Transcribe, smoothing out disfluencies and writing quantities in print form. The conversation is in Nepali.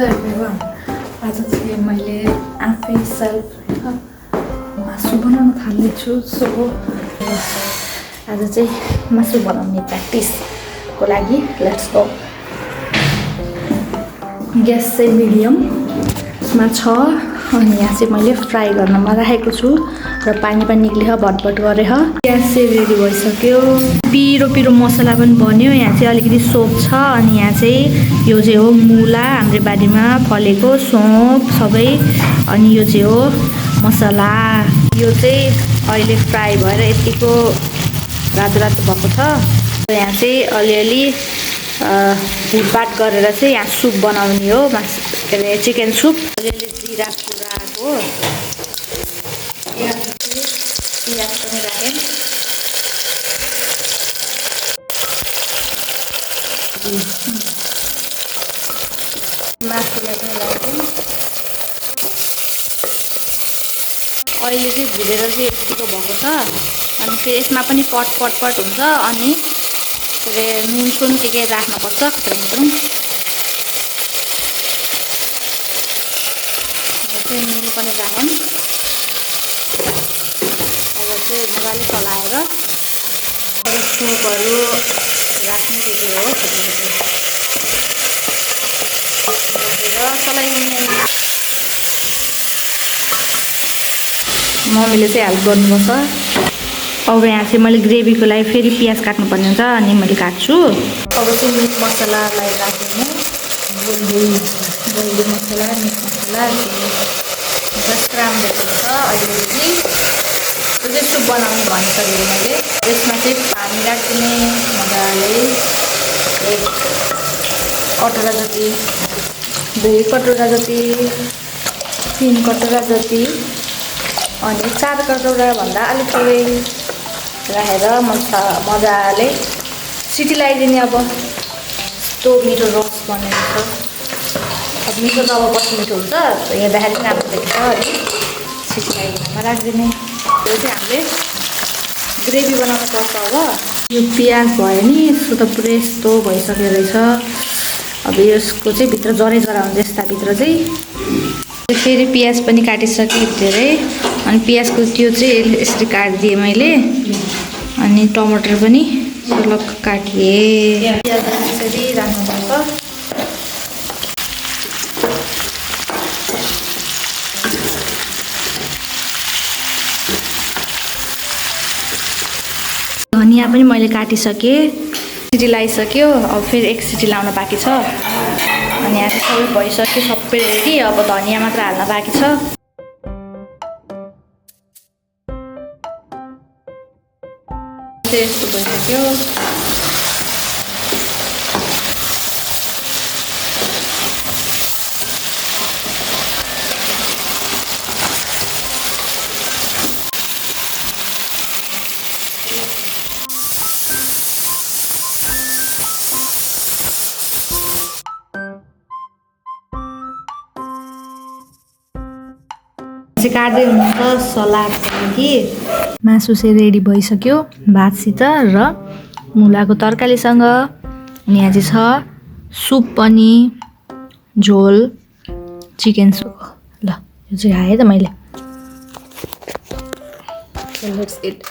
एभ्रिवान, आज चाहिँ मैले आफै सेल्फ मासु बनाउन थाल्दैछु। सो आज चाहिँ मासु बनाउने प्र्याक्टिसको लागि लेट्स गो। ग्यास चाहिँ मिडियममा छ अनि यहाँ चाहिँ मैले फ्राई गर्नमा राखेको छु र पानी पनि निक्लियो, भटभट गरेर ग्यास चाहिँ रेडी भइसक्यो। पिरो पिरो मसला पनि बन्यो। यहाँ चाहिँ अलिकति सोप छ अनि यहाँ चाहिँ यो चाहिँ हो मुला, हाम्रो बारीमा फलेको सोप सबै, अनि यो चाहिँ हो मसला। यो चाहिँ अहिले फ्राई भएर यतिको रातो रातो भएको छ। यहाँ चाहिँ अलिअलि भुटभाट गरेर चाहिँ यहाँ सुप बनाउने हो, के अरे चिकन सुप। अलिअलि जिरा पुराको पियाज पनि राखेँ। मासुलाई पनि राखेँ। अहिले चाहिँ भुलेर चाहिँ यतिको भएको छ अनि फेरि यसमा पनि पट हुन्छ अनि के अरे नुन सुन के राख्नुपर्छ खत्रङ चाहिँ नुन पनि राखौँ। अब चाहिँ मजाले चलाएर अरू सुपहरू राख्ने के हो चलाइदिने। मम्मीले चाहिँ हेल्प गर्नुपर्छ। अब यहाँ चाहिँ मैले ग्रेभीको लागि फेरि प्याज काट्नुपर्ने हुन्छ अनि मैले काट्छु। अब चाहिँ मिट मसलालाई राखिदिने, बोइली मसला, मिट मसला क्राम भएको छ। अहिले चाहिँ यो चाहिँ सुप बनाउने भनिसकेको मैले। यसमा चाहिँ पानी राखिदिने मजाले, 1 कटोरा जति, 2 कटोरा जति, 3 कटोरा जति अनि 4 कटोराभन्दा अलिक थोरै राखेर मजाले सिटी लगाइदिने। अब यस्तो मिठो रस बनेको छ। अब मिठो त अब पछि मिठो हुन्छ, हेर्दाखेरि पनि राम्रो देख्छ। अनि सिटी लगाइदिनेमा राखिदिने। यो चाहिँ हामीले ग्रेभी बनाउनु पर्छ। अब यो प्याज भयो नि, यसो त पुरै यस्तो भइसक्यो रहेछ। अब यसको चाहिँ भित्र जरा हुन्छ, यस्ता भित्र चाहिँ फेरि प्याज पनि काटिसकेँ धेरै। अनि प्याजको त्यो चाहिँ यसरी काटिदिएँ मैले। अनि टमाटर पनि सलक्क काटिए। प्याज यसरी राख्नुपर्छ। धनिया पनि मैले काटिसकेँ, सिटी लगाइसक्यो। अब फेरि 1 सिटी लाउन बाँकी छ। अनि यहाँ चाहिँ सबै भइसक्यो, सबै रेडी। अब धनिया मात्र हाल्न बाँकी छ। यस्तो भइसक्यो। चाहिँ काट्दै हुनुहुन्छ सलादको लागि। मासु चाहिँ रेडी भइसक्यो भातसित र मुलाको तरकारीसँग। अनि यहाँ चाहिँ छ सुप पनि, झोल चिकन सुप। ल यो चाहिँ खाएँ त मैले। Let's it.